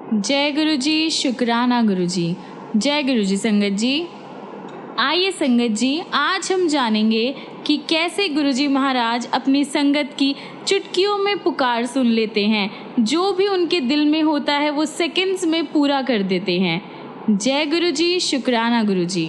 जय गुरु जी, शुक्राना गुरु जी। जय गुरु जी संगत जी। आइए संगत जी, आज हम जानेंगे कि कैसे गुरु जी महाराज अपनी संगत की चुटकियों में पुकार सुन लेते हैं। जो भी उनके दिल में होता है वो सेकंड्स में पूरा कर देते हैं। जय गुरु जी, शुक्राना गुरु जी।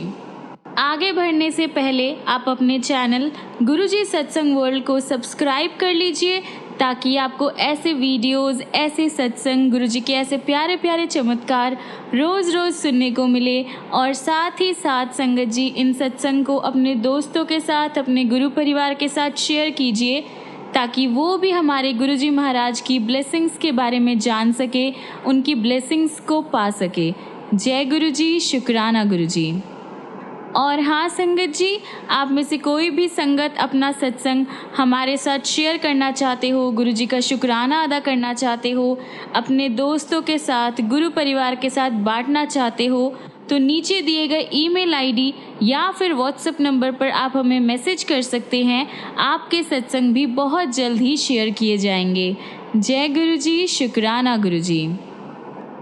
आगे बढ़ने से पहले आप अपने चैनल गुरु जी सत्संग वर्ल्ड को सब्सक्राइब कर लीजिए, ताकि आपको ऐसे वीडियोस, ऐसे सत्संग, गुरु जी के ऐसे प्यारे प्यारे चमत्कार रोज़ रोज़ सुनने को मिले। और साथ ही साथ संगत जी, इन सत्संग को अपने दोस्तों के साथ, अपने गुरु परिवार के साथ शेयर कीजिए, ताकि वो भी हमारे गुरु जी महाराज की ब्लेसिंग्स के बारे में जान सके, उनकी ब्लेसिंग्स को पा सके। जय गुरु जी, शुक्राना गुरु जी। और हाँ संगत जी, आप में से कोई भी संगत अपना सत्संग हमारे साथ शेयर करना चाहते हो, गुरु जी का शुक्राना अदा करना चाहते हो, अपने दोस्तों के साथ, गुरु परिवार के साथ बांटना चाहते हो, तो नीचे दिए गए ईमेल आईडी या फिर व्हाट्सएप नंबर पर आप हमें मैसेज कर सकते हैं। आपके सत्संग भी बहुत जल्द ही शेयर किए जाएंगे। जय गुरु जी, शुक्राना गुरु जी।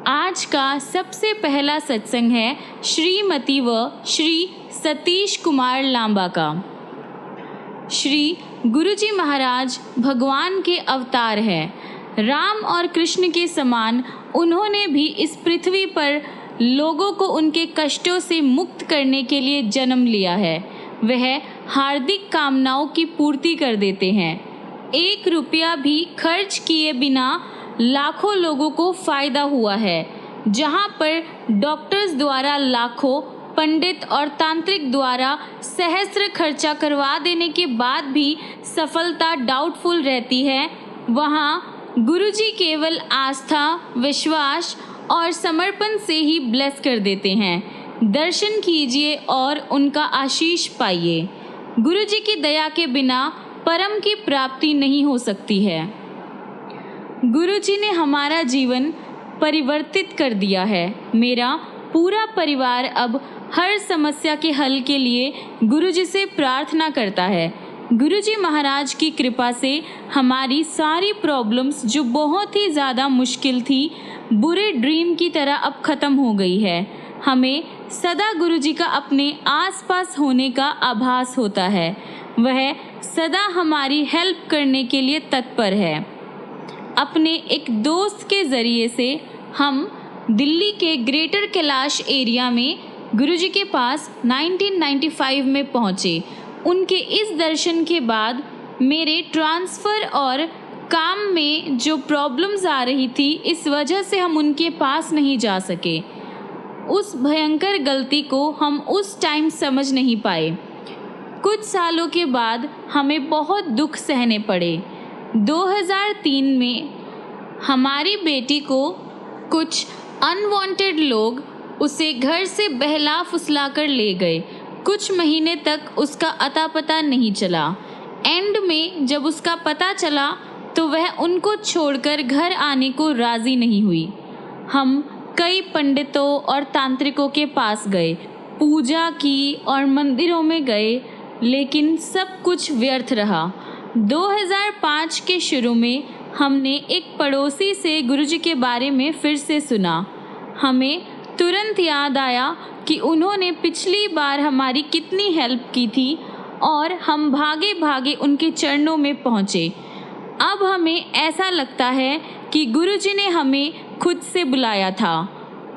आज का सबसे पहला सत्संग है श्रीमती व श्री सतीश कुमार लांबा का। श्री गुरुजी महाराज भगवान के अवतार हैं। राम और कृष्ण के समान उन्होंने भी इस पृथ्वी पर लोगों को उनके कष्टों से मुक्त करने के लिए जन्म लिया है। वह हार्दिक कामनाओं की पूर्ति कर देते हैं। 1 रुपया भी खर्च किए बिना लाखों लोगों को फायदा हुआ है। जहां पर डॉक्टर्स द्वारा लाखों, पंडित और तांत्रिक द्वारा सहस्त्र खर्चा करवा देने के बाद भी सफलता डाउटफुल रहती है, वहां गुरुजी केवल आस्था, विश्वास और समर्पण से ही ब्लेस कर देते हैं। दर्शन कीजिए और उनका आशीष पाइए। गुरुजी की दया के बिना परम की प्राप्ति नहीं हो सकती है। गुरुजी ने हमारा जीवन परिवर्तित कर दिया है। मेरा पूरा परिवार अब हर समस्या के हल के लिए गुरुजी से प्रार्थना करता है। गुरुजी महाराज की कृपा से हमारी सारी प्रॉब्लम्स, जो बहुत ही ज़्यादा मुश्किल थी, बुरे ड्रीम की तरह अब ख़त्म हो गई है। हमें सदा गुरुजी का अपने आसपास होने का आभास होता है। वह सदा हमारी हेल्प करने के लिए तत्पर है। अपने एक दोस्त के ज़रिए से हम दिल्ली के ग्रेटर कैलाश एरिया में गुरुजी के पास 1995 में पहुँचे। उनके इस दर्शन के बाद मेरे ट्रांसफ़र और काम में जो प्रॉब्लम्स आ रही थी, इस वजह से हम उनके पास नहीं जा सके। उस भयंकर गलती को हम उस टाइम समझ नहीं पाए। कुछ सालों के बाद हमें बहुत दुख सहने पड़े। 2003 में हमारी बेटी को कुछ अनवांटेड लोग उसे घर से बहला फुसला कर ले गए। कुछ महीने तक उसका अता पता नहीं चला। एंड में जब उसका पता चला तो वह उनको छोड़कर घर आने को राज़ी नहीं हुई। हम कई पंडितों और तांत्रिकों के पास गए, पूजा की और मंदिरों में गए, लेकिन सब कुछ व्यर्थ रहा। 2005 के शुरू में हमने एक पड़ोसी से गुरुजी के बारे में फिर से सुना। हमें तुरंत याद आया कि उन्होंने पिछली बार हमारी कितनी हेल्प की थी, और हम भागे भागे उनके चरणों में पहुँचे। अब हमें ऐसा लगता है कि गुरुजी ने हमें खुद से बुलाया था।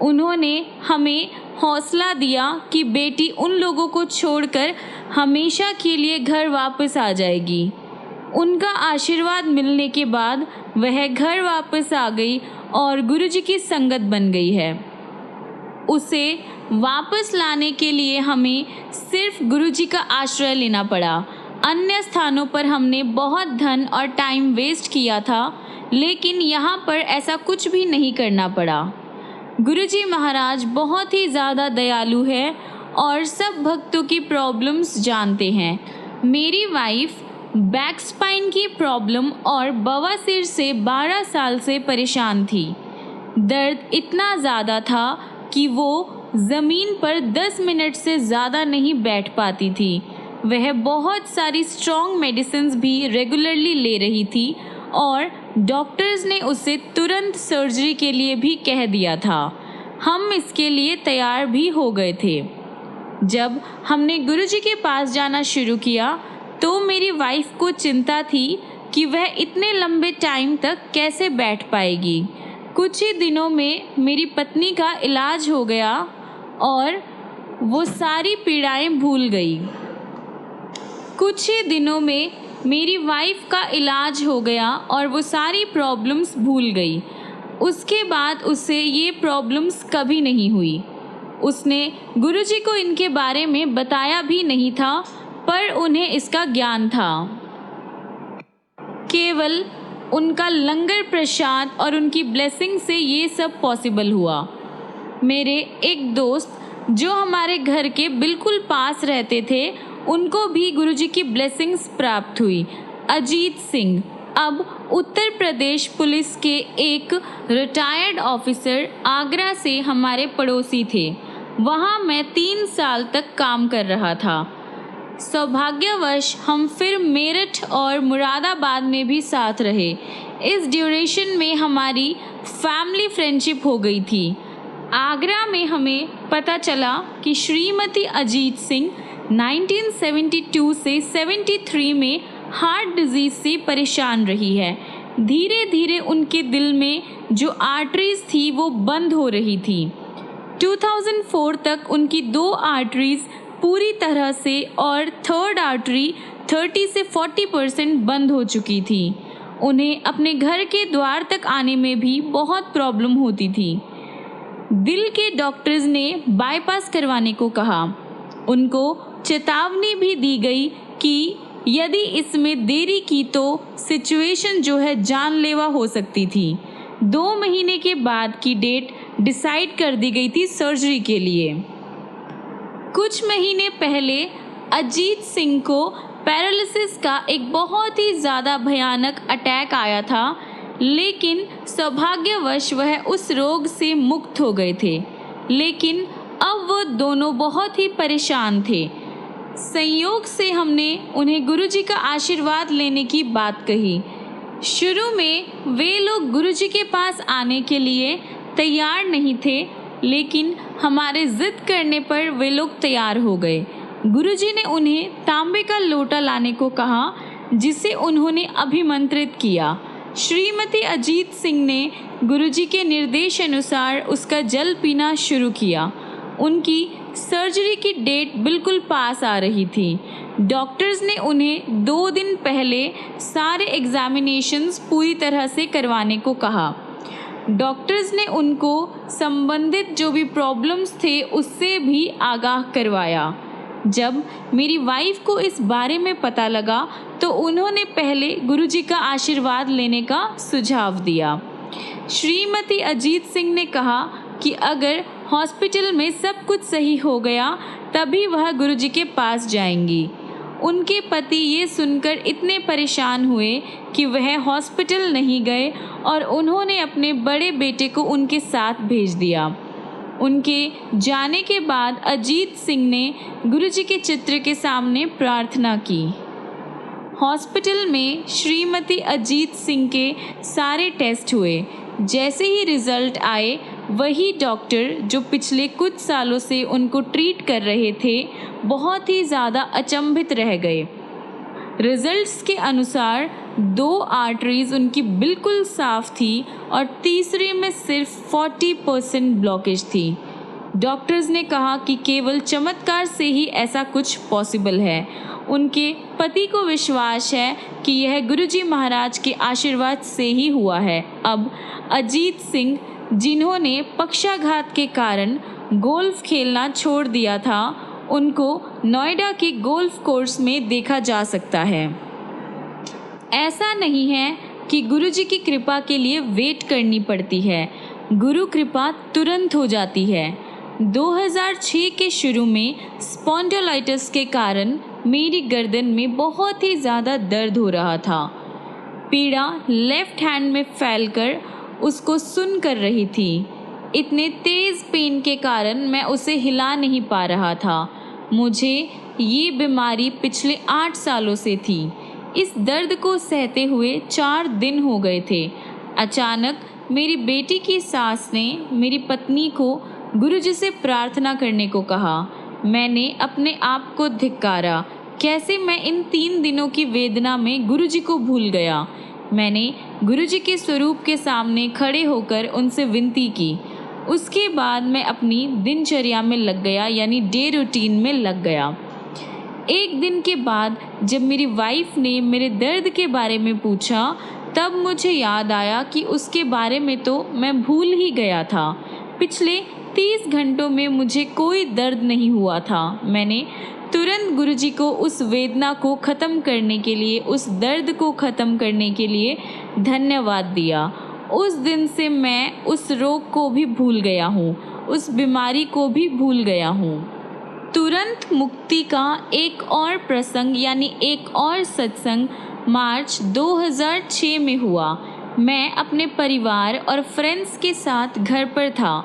उन्होंने हमें हौसला दिया कि बेटी उन लोगों को छोड़कर हमेशा के लिए घर वापस आ जाएगी। उनका आशीर्वाद मिलने के बाद वह घर वापस आ गई और गुरुजी की संगत बन गई है। उसे वापस लाने के लिए हमें सिर्फ गुरुजी का आश्रय लेना पड़ा। अन्य स्थानों पर हमने बहुत धन और टाइम वेस्ट किया था, लेकिन यहाँ पर ऐसा कुछ भी नहीं करना पड़ा। गुरुजी महाराज बहुत ही ज़्यादा दयालु है और सब भक्तों की प्रॉब्लम्स जानते हैं। मेरी वाइफ बैक स्पाइन की प्रॉब्लम और बवासीर से 12 साल से परेशान थी। दर्द इतना ज़्यादा था कि वो ज़मीन पर 10 मिनट से ज़्यादा नहीं बैठ पाती थी। वह बहुत सारी स्ट्रॉन्ग मेडिसिन्स भी रेगुलरली ले रही थी और डॉक्टर्स ने उसे तुरंत सर्जरी के लिए भी कह दिया था। हम इसके लिए तैयार भी हो गए थे। जब हमने गुरुजी के पास जाना शुरू किया तो मेरी वाइफ को चिंता थी कि वह इतने लंबे टाइम तक कैसे बैठ पाएगी। कुछ ही दिनों में मेरी पत्नी का इलाज हो गया और वो सारी पीड़ाएं भूल गई। कुछ ही दिनों में मेरी वाइफ का इलाज हो गया और वो सारी प्रॉब्लम्स भूल गई। उसके बाद उसे ये प्रॉब्लम्स कभी नहीं हुई। उसने गुरुजी को इनके बारे में बताया भी नहीं था, पर उन्हें इसका ज्ञान था। केवल उनका लंगर प्रसाद और उनकी ब्लेसिंग से ये सब पॉसिबल हुआ। मेरे एक दोस्त जो हमारे घर के बिल्कुल पास रहते थे, उनको भी गुरुजी की ब्लेसिंग्स प्राप्त हुई। अजीत सिंह अब उत्तर प्रदेश पुलिस के एक रिटायर्ड ऑफिसर आगरा से हमारे पड़ोसी थे। वहाँ मैं 3 साल तक काम कर रहा था। सौभाग्यवश हम फिर मेरठ और मुरादाबाद में भी साथ रहे। इस ड्यूरेशन में हमारी फैमिली फ्रेंडशिप हो गई थी। आगरा में हमें पता चला कि श्रीमती अजीत सिंह 1972 से 73 में हार्ट डिजीज़ से परेशान रही है। धीरे धीरे उनके दिल में जो आर्टरीज थी वो बंद हो रही थी। 2004 तक उनकी 2 आर्टरीज पूरी तरह से और थर्ड आर्टरी 30 से 40% बंद हो चुकी थी। उन्हें अपने घर के द्वार तक आने में भी बहुत प्रॉब्लम होती थी। दिल के डॉक्टर्स ने बाईपास करवाने को कहा। उनको चेतावनी भी दी गई कि यदि इसमें देरी की तो सिचुएशन जो है जानलेवा हो सकती थी। 2 महीने के बाद की डेट डिसाइड कर दी गई थी सर्जरी के लिए। कुछ महीने पहले अजीत सिंह को पैरालिसिस का एक बहुत ही ज़्यादा भयानक अटैक आया था, लेकिन सौभाग्यवश वह उस रोग से मुक्त हो गए थे। लेकिन अब वो दोनों बहुत ही परेशान थे। संयोग से हमने उन्हें गुरुजी का आशीर्वाद लेने की बात कही। शुरू में वे लोग गुरुजी के पास आने के लिए तैयार नहीं थे, लेकिन हमारे जिद करने पर वे लोग तैयार हो गए। गुरुजी ने उन्हें तांबे का लोटा लाने को कहा, जिसे उन्होंने अभिमंत्रित किया। श्रीमती अजीत सिंह ने गुरुजी के निर्देश अनुसार उसका जल पीना शुरू किया। उनकी सर्जरी की डेट बिल्कुल पास आ रही थी। डॉक्टर्स ने उन्हें 2 दिन पहले सारे एग्जामिनेशंस पूरी तरह से करवाने को कहा। डॉक्टर्स ने उनको संबंधित जो भी प्रॉब्लम्स थे उससे भी आगाह करवाया। जब मेरी वाइफ को इस बारे में पता लगा तो उन्होंने पहले गुरुजी का आशीर्वाद लेने का सुझाव दिया। श्रीमती अजीत सिंह ने कहा कि अगर हॉस्पिटल में सब कुछ सही हो गया तभी वह गुरुजी के पास जाएंगी। उनके पति ये सुनकर इतने परेशान हुए कि वह हॉस्पिटल नहीं गए और उन्होंने अपने बड़े बेटे को उनके साथ भेज दिया। उनके जाने के बाद अजीत सिंह ने गुरुजी के चित्र के सामने प्रार्थना की। हॉस्पिटल में श्रीमती अजीत सिंह के सारे टेस्ट हुए। जैसे ही रिज़ल्ट आए, वही डॉक्टर जो पिछले कुछ सालों से उनको ट्रीट कर रहे थे बहुत ही ज़्यादा अचंभित रह गए। रिजल्ट्स के अनुसार 2 आर्टरीज उनकी बिल्कुल साफ थी और तीसरे में सिर्फ 40% ब्लॉकेज थी। डॉक्टर्स ने कहा कि केवल चमत्कार से ही ऐसा कुछ पॉसिबल है। उनके पति को विश्वास है कि यह गुरुजी महाराज के आशीर्वाद से ही हुआ है। अब अजीत सिंह, जिन्होंने पक्षाघात के कारण गोल्फ खेलना छोड़ दिया था, उनको नोएडा के गोल्फ कोर्स में देखा जा सकता है। ऐसा नहीं है कि गुरुजी की कृपा के लिए वेट करनी पड़ती है, गुरु कृपा तुरंत हो जाती है। 2006 के शुरू में स्पॉन्डिलाइटिस के कारण मेरी गर्दन में बहुत ही ज़्यादा दर्द हो रहा था। पीड़ा लेफ्ट हैंड में फैलकर उसको सुन कर रही थी। इतने तेज़ पेन के कारण मैं उसे हिला नहीं पा रहा था। मुझे ये बीमारी पिछले 8 सालों से थी। इस दर्द को सहते हुए 4 दिन हो गए थे। अचानक मेरी बेटी की सास ने मेरी पत्नी को गुरुजी से प्रार्थना करने को कहा। मैंने अपने आप को धिक्कारा। कैसे मैं इन 3 दिनों की वेदना में गुरुजी को भूल गया। मैंने गुरुजी के स्वरूप के सामने खड़े होकर उनसे विनती की। उसके बाद मैं अपनी दिनचर्या में लग गया, यानी डे रूटीन में लग गया। एक दिन के बाद जब मेरी वाइफ ने मेरे दर्द के बारे में पूछा, तब मुझे याद आया कि उसके बारे में तो मैं भूल ही गया था। पिछले 30 घंटों में मुझे कोई दर्द नहीं हुआ था। मैंने तुरंत गुरुजी को उस वेदना को ख़त्म करने के लिए, उस दर्द को ख़त्म करने के लिए धन्यवाद दिया। उस दिन से मैं उस रोग को भी भूल गया हूँ, उस बीमारी को भी भूल गया हूँ। तुरंत मुक्ति का एक और प्रसंग, यानी एक और सत्संग मार्च 2006 में हुआ। मैं अपने परिवार और फ्रेंड्स के साथ घर पर था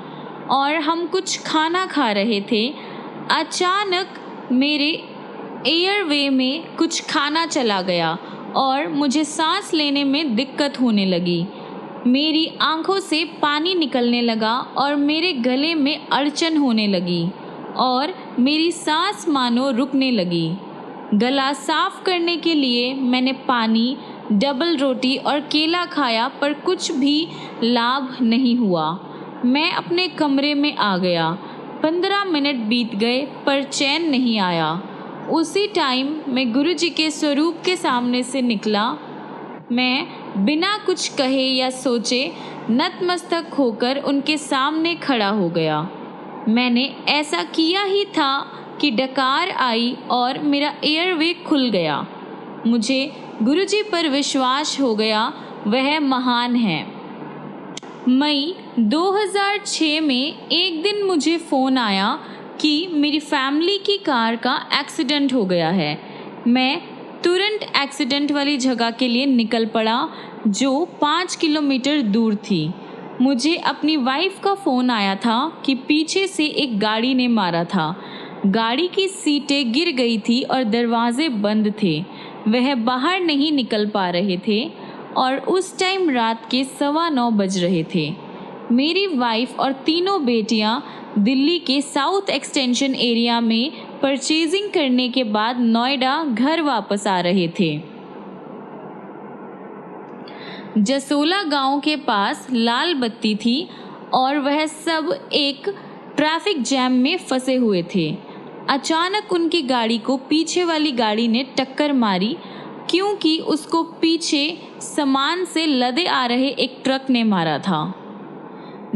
और हम कुछ खाना खा रहे थे। अचानक मेरे एयरवे में कुछ खाना चला गया और मुझे सांस लेने में दिक्कत होने लगी। मेरी आंखों से पानी निकलने लगा और मेरे गले में अड़चन होने लगी और मेरी सांस मानो रुकने लगी। गला साफ करने के लिए मैंने पानी, डबल रोटी और केला खाया, पर कुछ भी लाभ नहीं हुआ। मैं अपने कमरे में आ गया। 15 मिनट बीत गए पर चैन नहीं आया। उसी टाइम मैं गुरुजी के स्वरूप के सामने से निकला। मैं बिना कुछ कहे या सोचे नतमस्तक होकर उनके सामने खड़ा हो गया। मैंने ऐसा किया ही था कि डकार आई और मेरा एयरवे खुल गया। मुझे गुरुजी पर विश्वास हो गया, वह महान है। मई 2006 में एक दिन मुझे फ़ोन आया कि मेरी फैमिली की कार का एक्सीडेंट हो गया है। मैं तुरंत एक्सीडेंट वाली जगह के लिए निकल पड़ा, जो 5 किलोमीटर दूर थी। मुझे अपनी वाइफ का फ़ोन आया था कि पीछे से एक गाड़ी ने मारा था। गाड़ी की सीटें गिर गई थी और दरवाजे बंद थे। वह बाहर नहीं निकल पा रहे थे और उस टाइम रात के 9:15 बज रहे थे। मेरी वाइफ और तीनों बेटियां दिल्ली के साउथ एक्सटेंशन एरिया में परचेजिंग करने के बाद नोएडा घर वापस आ रहे थे। जसोला गांव के पास लाल बत्ती थी और वह सब एक ट्रैफिक जैम में फंसे हुए थे। अचानक उनकी गाड़ी को पीछे वाली गाड़ी ने टक्कर मारी, क्योंकि उसको पीछे सामान से लदे आ रहे एक ट्रक ने मारा था।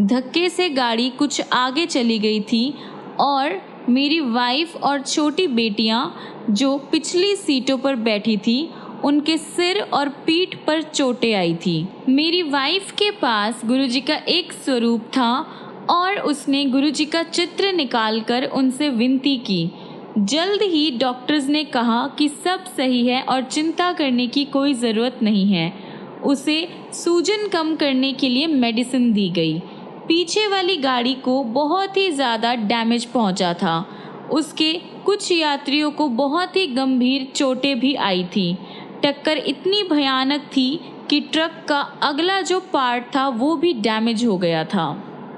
धक्के से गाड़ी कुछ आगे चली गई थी और मेरी वाइफ और छोटी बेटियां जो पिछली सीटों पर बैठी थी, उनके सिर और पीठ पर चोटें आई थी। मेरी वाइफ के पास गुरुजी का एक स्वरूप था और उसने गुरुजी का चित्र निकालकर उनसे विनती की। जल्द ही डॉक्टर्स ने कहा कि सब सही है और चिंता करने की कोई ज़रूरत नहीं है। उसे सूजन कम करने के लिए मेडिसिन दी गई। पीछे वाली गाड़ी को बहुत ही ज़्यादा डैमेज पहुंचा था। उसके कुछ यात्रियों को बहुत ही गंभीर चोटें भी आई थी। टक्कर इतनी भयानक थी कि ट्रक का अगला जो पार्ट था वो भी डैमेज हो गया था।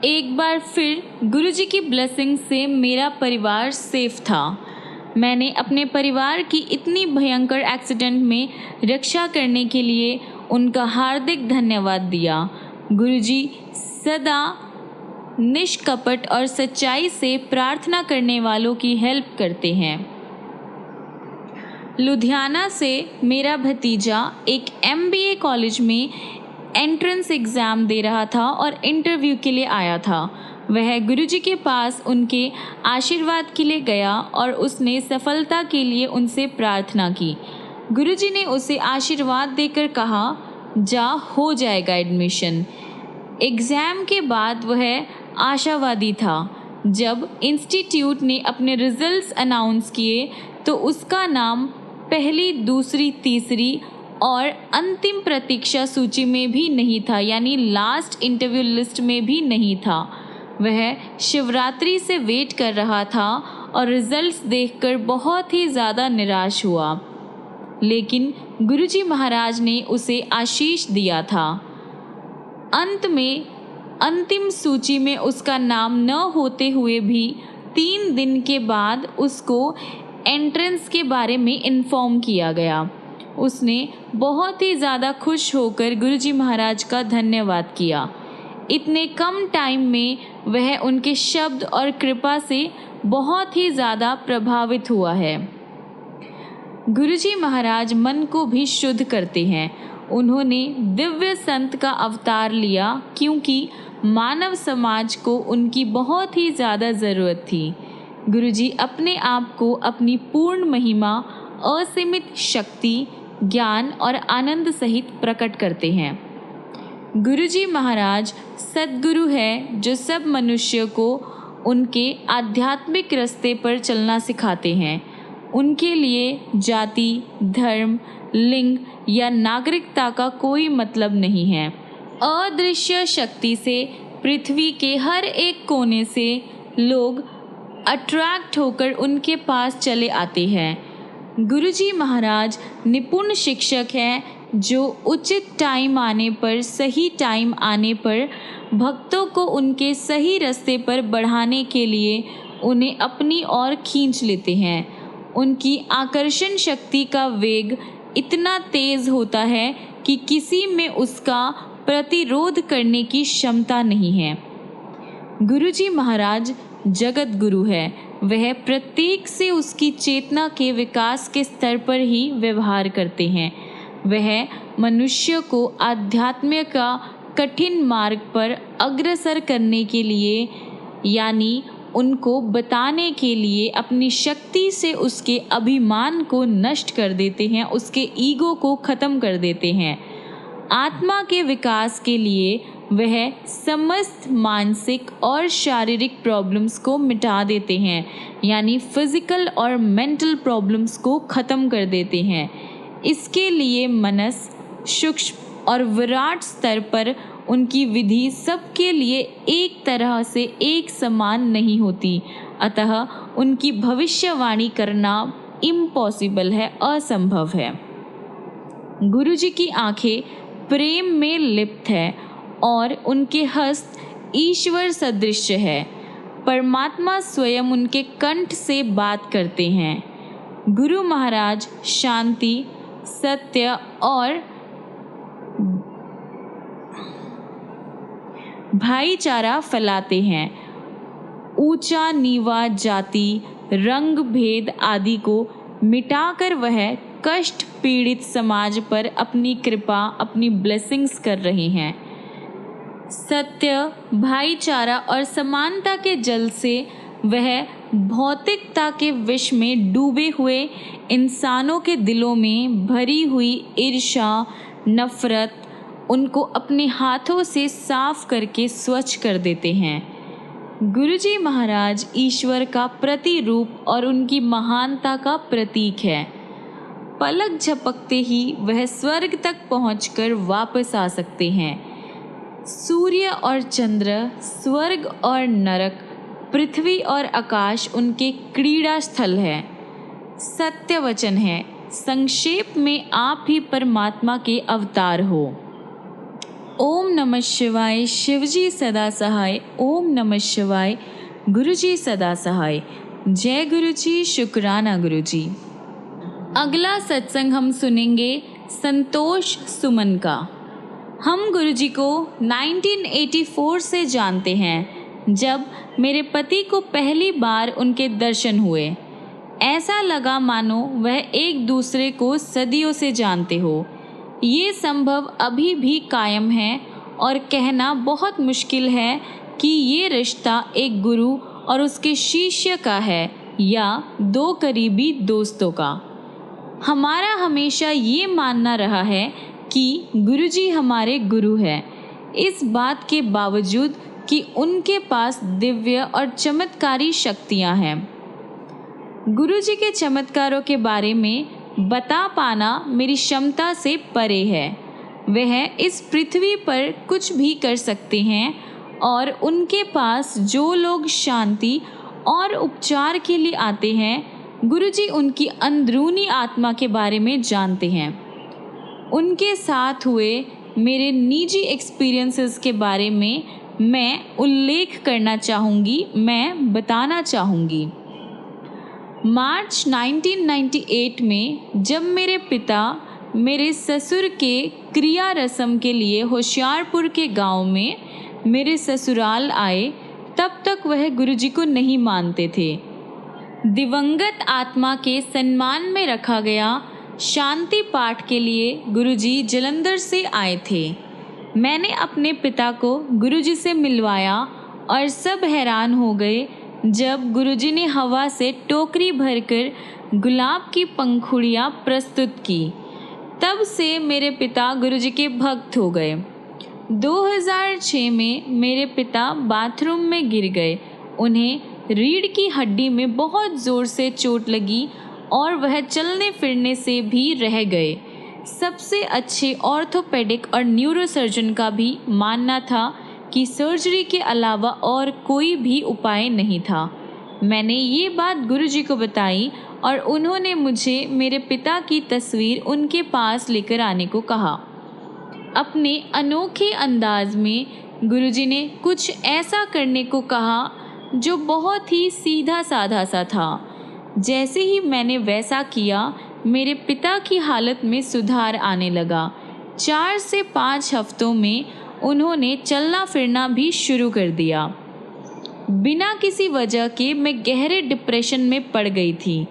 एक बार फिर गुरुजी की ब्लेसिंग से मेरा परिवार सेफ था। मैंने अपने परिवार की इतनी भयंकर एक्सीडेंट में रक्षा करने के लिए उनका हार्दिक धन्यवाद दिया। गुरुजी सदा निष्कपट और सच्चाई से प्रार्थना करने वालों की हेल्प करते हैं। लुधियाना से मेरा भतीजा एक MBA कॉलेज में एंट्रेंस एग्ज़ाम दे रहा था और इंटरव्यू के लिए आया था। वह गुरुजी के पास उनके आशीर्वाद के लिए गया और उसने सफलता के लिए उनसे प्रार्थना की। गुरुजी ने उसे आशीर्वाद देकर कहा, जा हो जाएगा एडमिशन। एग्ज़ाम के बाद वह आशावादी था। जब इंस्टीट्यूट ने अपने रिजल्ट्स अनाउंस किए तो उसका नाम पहली, दूसरी, तीसरी और अंतिम प्रतीक्षा सूची में भी नहीं था, यानी लास्ट इंटरव्यू लिस्ट में भी नहीं था। वह शिवरात्रि से वेट कर रहा था और रिजल्ट्स देखकर बहुत ही ज़्यादा निराश हुआ। लेकिन गुरुजी महाराज ने उसे आशीष दिया था। अंत में अंतिम सूची में उसका नाम न होते हुए भी 3 दिन के बाद उसको एंट्रेंस के बारे में इन्फॉर्म किया गया। उसने बहुत ही ज़्यादा खुश होकर गुरुजी महाराज का धन्यवाद किया। इतने कम टाइम में वह उनके शब्द और कृपा से बहुत ही ज़्यादा प्रभावित हुआ है। गुरुजी महाराज मन को भी शुद्ध करते हैं। उन्होंने दिव्य संत का अवतार लिया क्योंकि मानव समाज को उनकी बहुत ही ज़्यादा ज़रूरत थी। गुरुजी अपने आप को अपनी पूर्ण महिमा, असीमित शक्ति, ज्ञान और आनंद सहित प्रकट करते हैं। गुरुजी महाराज सद्गुरु है जो सब मनुष्य को उनके आध्यात्मिक रास्ते पर चलना सिखाते हैं। उनके लिए जाति, धर्म, लिंग या नागरिकता का कोई मतलब नहीं है। अदृश्य शक्ति से पृथ्वी के हर एक कोने से लोग अट्रैक्ट होकर उनके पास चले आते हैं। गुरुजी महाराज निपुण शिक्षक हैं जो उचित टाइम आने पर, सही टाइम आने पर भक्तों को उनके सही रास्ते पर बढ़ाने के लिए उन्हें अपनी ओर खींच लेते हैं। उनकी आकर्षण शक्ति का वेग इतना तेज होता है कि किसी में उसका प्रतिरोध करने की क्षमता नहीं है। गुरुजी महाराज जगत गुरु है। वह प्रत्येक से उसकी चेतना के विकास के स्तर पर ही व्यवहार करते हैं। वह मनुष्य को आध्यात्म का कठिन मार्ग पर अग्रसर करने के लिए, यानी उनको बताने के लिए अपनी शक्ति से उसके अभिमान को नष्ट कर देते हैं, उसके ईगो को ख़त्म कर देते हैं। आत्मा के विकास के लिए वह समस्त मानसिक और शारीरिक प्रॉब्लम्स को मिटा देते हैं, यानी फिजिकल और मेंटल प्रॉब्लम्स को ख़त्म कर देते हैं। इसके लिए मनस, सूक्ष्म और विराट स्तर पर उनकी विधि सबके लिए एक तरह से एक समान नहीं होती, अतः उनकी भविष्यवाणी करना इम्पॉसिबल है, असंभव है। गुरुजी की आंखें प्रेम में लिप्त है और उनके हस्त ईश्वर सदृश है। परमात्मा स्वयं उनके कंठ से बात करते हैं। गुरु महाराज शांति, सत्य और भाईचारा फैलाते हैं। ऊंचा नीवा, जाति, रंग भेद आदि को मिटाकर वह कष्ट पीड़ित समाज पर अपनी कृपा, अपनी ब्लेसिंग्स कर रहे हैं। सत्य, भाईचारा और समानता के जल से वह भौतिकता के विष में डूबे हुए इंसानों के दिलों में भरी हुई ईर्ष्या, नफरत, उनको अपने हाथों से साफ करके स्वच्छ कर देते हैं। गुरुजी महाराज ईश्वर का प्रतिरूप और उनकी महानता का प्रतीक है। पलक झपकते ही वह स्वर्ग तक पहुंचकर वापस आ सकते हैं। सूर्य और चंद्र, स्वर्ग और नरक, पृथ्वी और आकाश उनके क्रीड़ा स्थल है। सत्य वचन है। संक्षेप में आप ही परमात्मा के अवतार हो। ओम नमः शिवाय। शिवजी सदा सहाय। ओम नमः शिवाय। गुरुजी सदा सहाय। जय गुरुजी। शुक्राना गुरुजी। अगला सत्संग हम सुनेंगे संतोष सुमन का। हम गुरुजी को 1984 से जानते हैं, जब मेरे पति को पहली बार उनके दर्शन हुए। ऐसा लगा मानो वह एक दूसरे को सदियों से जानते हो। ये संभव अभी भी कायम है और कहना बहुत मुश्किल है कि ये रिश्ता एक गुरु और उसके शिष्य का है या दो करीबी दोस्तों का। हमारा हमेशा ये मानना रहा है कि गुरुजी हमारे गुरु हैं, इस बात के बावजूद कि उनके पास दिव्य और चमत्कारी शक्तियाँ हैं। गुरुजी के चमत्कारों के बारे में बता पाना मेरी क्षमता से परे है। वह इस पृथ्वी पर कुछ भी कर सकते हैं और उनके पास जो लोग शांति और उपचार के लिए आते हैं, गुरुजी उनकी अंदरूनी आत्मा के बारे में जानते हैं। उनके साथ हुए मेरे निजी एक्सपीरियंसेस के बारे में मैं उल्लेख करना चाहूँगी, मैं बताना चाहूँगी। मार्च 1998 में जब मेरे पिता मेरे ससुर के क्रिया रस्म के लिए होशियारपुर के गांव में मेरे ससुराल आए, तब तक वह गुरुजी को नहीं मानते थे। दिवंगत आत्मा के सम्मान में रखा गया शांति पाठ के लिए गुरुजी जालंधर से आए थे। मैंने अपने पिता को गुरुजी से मिलवाया और सब हैरान हो गए जब गुरुजी ने हवा से टोकरी भरकर गुलाब की पंखुड़ियाँ प्रस्तुत की। तब से मेरे पिता गुरुजी के भक्त हो गए। 2006 में मेरे पिता बाथरूम में गिर गए। उन्हें रीढ़ की हड्डी में बहुत ज़ोर से चोट लगी और वह चलने फिरने से भी रह गए। सबसे अच्छे ऑर्थोपेडिक और न्यूरोसर्जन का भी मानना था कि सर्जरी के अलावा और कोई भी उपाय नहीं था। मैंने ये बात गुरुजी को बताई और उन्होंने मुझे मेरे पिता की तस्वीर उनके पास लेकर आने को कहा। अपने अनोखे अंदाज में गुरुजी ने कुछ ऐसा करने को कहा जो बहुत ही सीधा साधा सा था। जैसे ही मैंने वैसा किया, मेरे पिता की हालत में सुधार आने लगा। 4 से 5 हफ्तों में उन्होंने चलना फिरना भी शुरू कर दिया। बिना किसी वजह के मैं गहरे डिप्रेशन में पड़ गई थी।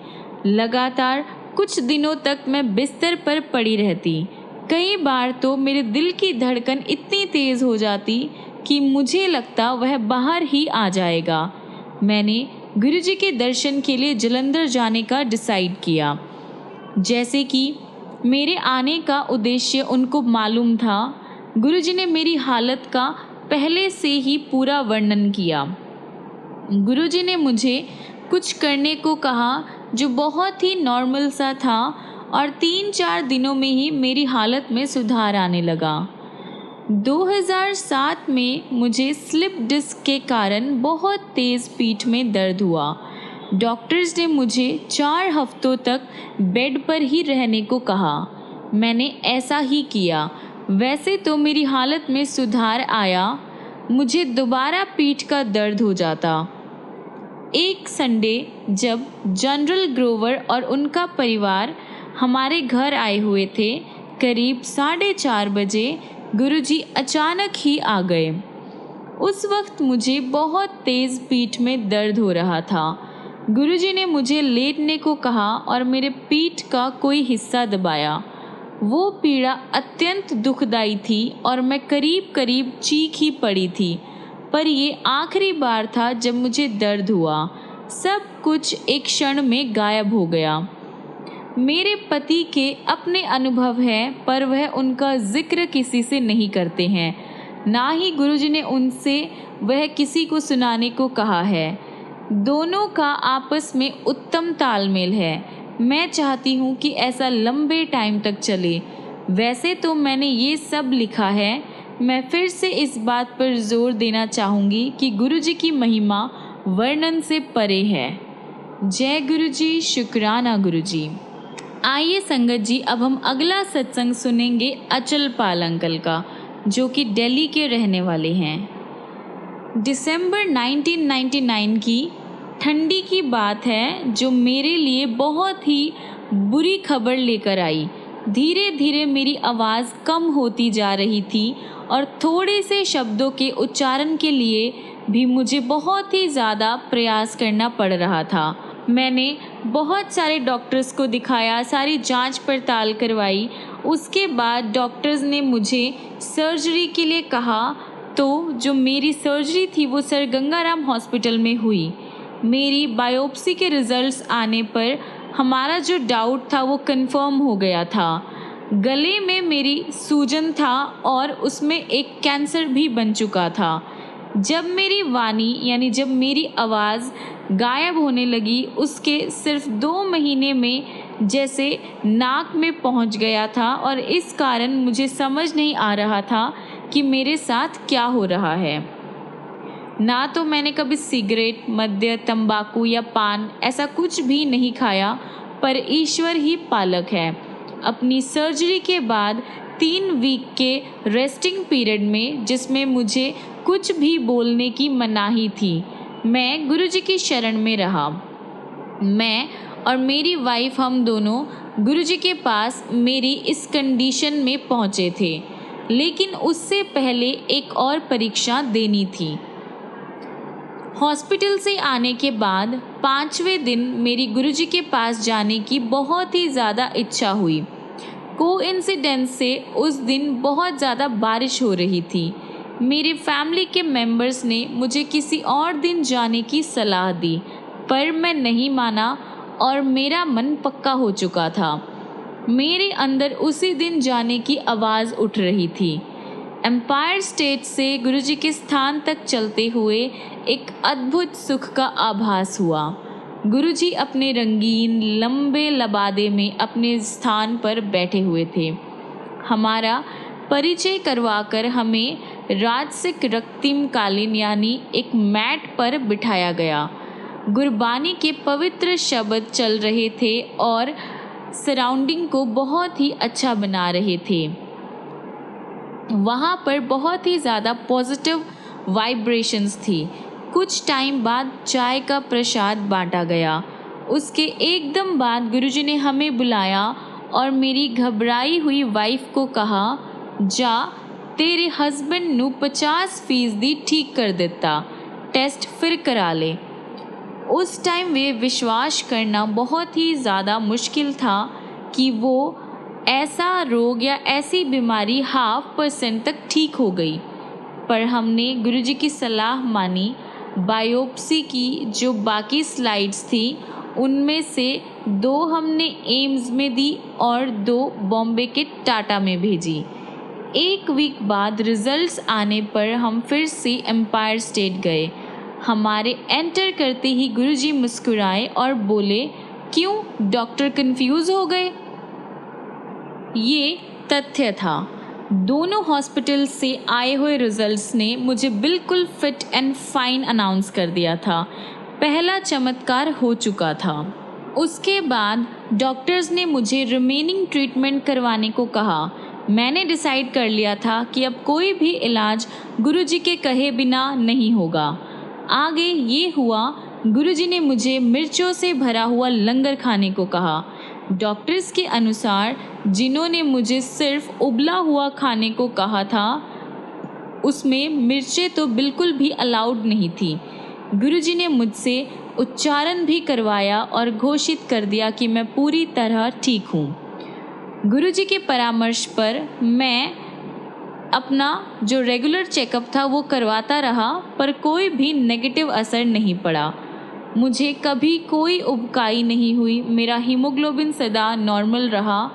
लगातार कुछ दिनों तक मैं बिस्तर पर पड़ी रहती। कई बार तो मेरे दिल की धड़कन इतनी तेज़ हो जाती कि मुझे लगता वह बाहर ही आ जाएगा। मैंने गुरुजी के दर्शन के लिए जालंधर जाने का डिसाइड किया। जैसे कि मेरे आने का उद्देश्य उनको मालूम था, गुरुजी ने मेरी हालत का पहले से ही पूरा वर्णन किया। गुरुजी ने मुझे कुछ करने को कहा जो बहुत ही नॉर्मल सा था और 3-4 दिनों में ही मेरी हालत में सुधार आने लगा। 2007 में मुझे स्लिप डिस्क के कारण बहुत तेज़ पीठ में दर्द हुआ। डॉक्टर्स ने मुझे 4 हफ्तों तक बेड पर ही रहने को कहा। मैंने ऐसा ही किया। वैसे तो मेरी हालत में सुधार आया, मुझे दोबारा पीठ का दर्द हो जाता। एक संडे जब जनरल ग्रोवर और उनका परिवार हमारे घर आए हुए थे, करीब 4:30 बजे गुरुजी अचानक ही आ गए। उस वक्त मुझे बहुत तेज़ पीठ में दर्द हो रहा था। गुरुजी ने मुझे लेटने को कहा और मेरे पीठ का कोई हिस्सा दबाया। वो पीड़ा अत्यंत दुखदाई थी और मैं करीब करीब चीख ही पड़ी थी। पर ये आखिरी बार था जब मुझे दर्द हुआ। सब कुछ एक क्षण में गायब हो गया। मेरे पति के अपने अनुभव हैं, पर वह उनका जिक्र किसी से नहीं करते हैं। ना ही गुरुजी ने उनसे वह किसी को सुनाने को कहा है। दोनों का आपस में उत्तम तालमेल है। मैं चाहती हूँ कि ऐसा लंबे टाइम तक चले। वैसे तो मैंने ये सब लिखा है। मैं फिर से इस बात पर जोर देना चाहूँगी कि गुरुजी की महिमा वर्णन से परे है। जय गुरुजी, शुक्राना गुरुजी। आइए संगत जी, अब हम अगला सत्संग सुनेंगे अचल पाल अंकल का, जो कि दिल्ली के रहने वाले हैं। दिसंबर 1999 की ठंडी की बात है, जो मेरे लिए बहुत ही बुरी खबर लेकर आई। धीरे धीरे मेरी आवाज़ कम होती जा रही थी और थोड़े से शब्दों के उच्चारण के लिए भी मुझे बहुत ही ज़्यादा प्रयास करना पड़ रहा था। मैंने बहुत सारे डॉक्टर्स को दिखाया, सारी जांच पड़ताल करवाई। उसके बाद डॉक्टर्स ने मुझे सर्जरी के लिए कहा, तो जो मेरी सर्जरी थी वो सर गंगाराम हॉस्पिटल में हुई। मेरी बायोप्सी के रिज़ल्ट्स आने पर हमारा जो डाउट था वो कंफर्म हो गया था। गले में मेरी सूजन था और उसमें एक कैंसर भी बन चुका था। जब मेरी वाणी यानी जब मेरी आवाज़ गायब होने लगी, उसके सिर्फ 2 महीने में जैसे नाक में पहुंच गया था और इस कारण मुझे समझ नहीं आ रहा था कि मेरे साथ क्या हो रहा है। ना तो मैंने कभी सिगरेट, मद्य, तंबाकू या पान ऐसा कुछ भी नहीं खाया, पर ईश्वर ही पालक है। अपनी सर्जरी के बाद 3 वीक के रेस्टिंग पीरियड में, जिसमें मुझे कुछ भी बोलने की मनाही थी, मैं गुरुजी की शरण में रहा। मैं और मेरी वाइफ, हम दोनों गुरुजी के पास मेरी इस कंडीशन में पहुँचे थे, लेकिन उससे पहले एक और परीक्षा देनी थी। हॉस्पिटल से आने के बाद 5वें दिन मेरी गुरुजी के पास जाने की बहुत ही ज़्यादा इच्छा हुई। कोइंसिडेंस से उस दिन बहुत ज़्यादा बारिश हो रही थी। मेरे फैमिली के मेंबर्स ने मुझे किसी और दिन जाने की सलाह दी, पर मैं नहीं माना और मेरा मन पक्का हो चुका था। मेरे अंदर उसी दिन जाने की आवाज़ उठ रही थी। एम्पायर स्टेट से गुरुजी के स्थान तक चलते हुए एक अद्भुत सुख का आभास हुआ। गुरुजी अपने रंगीन लंबे लबादे में अपने स्थान पर बैठे हुए थे। हमारा परिचय करवाकर हमें राजसिक रक्तिम कालीन यानी एक मैट पर बिठाया गया। गुरबानी के पवित्र शब्द चल रहे थे और सराउंडिंग को बहुत ही अच्छा बना रहे थे। वहाँ पर बहुत ही ज़्यादा पॉजिटिव वाइब्रेशंस थी। कुछ टाइम बाद चाय का प्रसाद बांटा गया। उसके एकदम बाद गुरुजी ने हमें बुलाया और मेरी घबराई हुई वाइफ को कहा, जा तेरे हस्बैंड नू 50% ठीक कर देता, टेस्ट फिर करा ले। उस टाइम वे विश्वास करना बहुत ही ज़्यादा मुश्किल था कि वो ऐसा रोग या ऐसी बीमारी 0.5% तक ठीक हो गई, पर हमने गुरुजी की सलाह मानी। बायोप्सी की जो बाकी स्लाइड्स थी उनमें से 2 हमने एम्स में दी और 2 बॉम्बे के टाटा में भेजी। 1 वीक बाद रिजल्ट्स आने पर हम फिर से एम्पायर स्टेट गए। हमारे एंटर करते ही गुरुजी मुस्कुराए और बोले, क्यों डॉक्टर कंफ्यूज हो गए? ये तथ्य था। दोनों हॉस्पिटल से आए हुए रिजल्ट्स ने मुझे बिल्कुल फिट एंड फाइन अनाउंस कर दिया था। पहला चमत्कार हो चुका था। उसके बाद डॉक्टर्स ने मुझे रिमेनिंग ट्रीटमेंट करवाने को कहा। मैंने डिसाइड कर लिया था कि अब कोई भी इलाज गुरुजी के कहे बिना नहीं होगा। आगे ये हुआ, गुरुजी ने मुझे मिर्चों से भरा हुआ लंगर खाने को कहा। डॉक्टर्स के अनुसार जिन्होंने मुझे सिर्फ उबला हुआ खाने को कहा था, उसमें मिर्चें तो बिल्कुल भी अलाउड नहीं थी। गुरुजी ने मुझसे उच्चारण भी करवाया और घोषित कर दिया कि मैं पूरी तरह ठीक हूँ। गुरुजी के परामर्श पर मैं अपना जो रेगुलर चेकअप था वो करवाता रहा, पर कोई भी नेगेटिव असर नहीं पड़ा। मुझे कभी कोई उबकाई नहीं हुई। मेरा हीमोग्लोबिन सदा नॉर्मल रहा।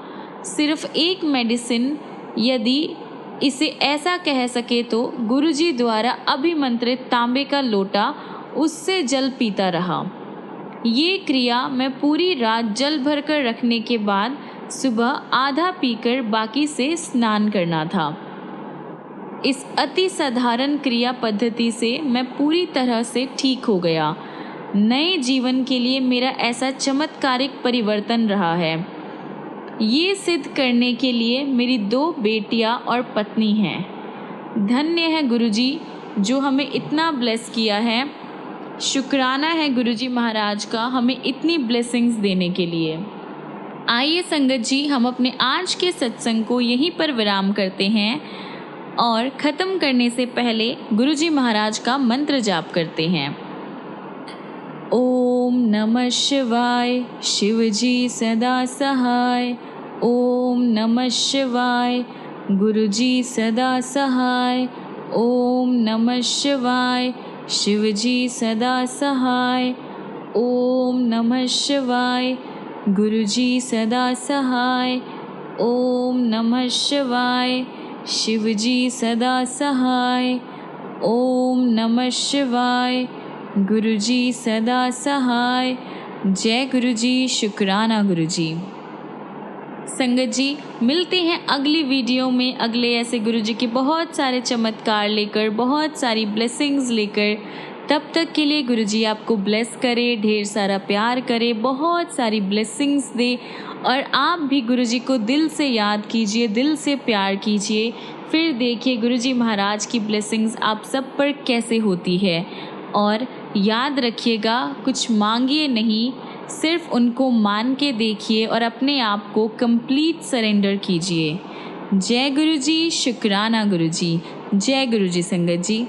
सिर्फ एक मेडिसिन, यदि इसे ऐसा कह सके तो, गुरुजी द्वारा अभिमंत्रित तांबे का लोटा, उससे जल पीता रहा। ये क्रिया मैं पूरी रात जल भरकर रखने के बाद सुबह आधा पीकर बाकी से स्नान करना था। इस अति साधारण क्रिया पद्धति से मैं पूरी तरह से ठीक हो गया। नए जीवन के लिए मेरा ऐसा चमत्कारिक परिवर्तन रहा है। ये सिद्ध करने के लिए मेरी 2 बेटियां और पत्नी हैं। धन्य है गुरुजी जो हमें इतना ब्लेस किया है। शुक्राना है गुरुजी महाराज का हमें इतनी ब्लेसिंग्स देने के लिए। आइए संगत जी, हम अपने आज के सत्संग को यहीं पर विराम करते हैं और ख़त्म करने से पहले गुरुजी महाराज का मंत्र जाप करते हैं। ओम नमः शिवाय, शिवजी सदा सहाय। ओम नमः शिवाय, गुरुजी सदा सहाय। ओम नमः शिवाय, शिवजी सदा सहाय। ओम नमः शिवाय, गुरुजी सदा सहाय। ओम नमः शिवाय, शिवजी सदा सहाय। ओम नमः शिवाय, गुरुजी सदा सहाय। जय गुरुजी, शुक्राना गुरुजी। संगत जी, मिलते हैं अगली वीडियो में अगले ऐसे गुरुजी के बहुत सारे चमत्कार लेकर, बहुत सारी ब्लेसिंग्स लेकर। तब तक के लिए गुरुजी आपको ब्लेस करे, ढेर सारा प्यार करे, बहुत सारी ब्लेसिंग्स दे। और आप भी गुरुजी को दिल से याद कीजिए, दिल से प्यार कीजिए, फिर देखिए गुरुजी महाराज की ब्लेसिंग्स आप सब पर कैसे होती है। और याद रखिएगा, कुछ मांगिए नहीं, सिर्फ उनको मान के देखिए और अपने आप को कंप्लीट सरेंडर कीजिए। जय गुरुजी, शुक्राना गुरुजी। जय गुरुजी संगत जी।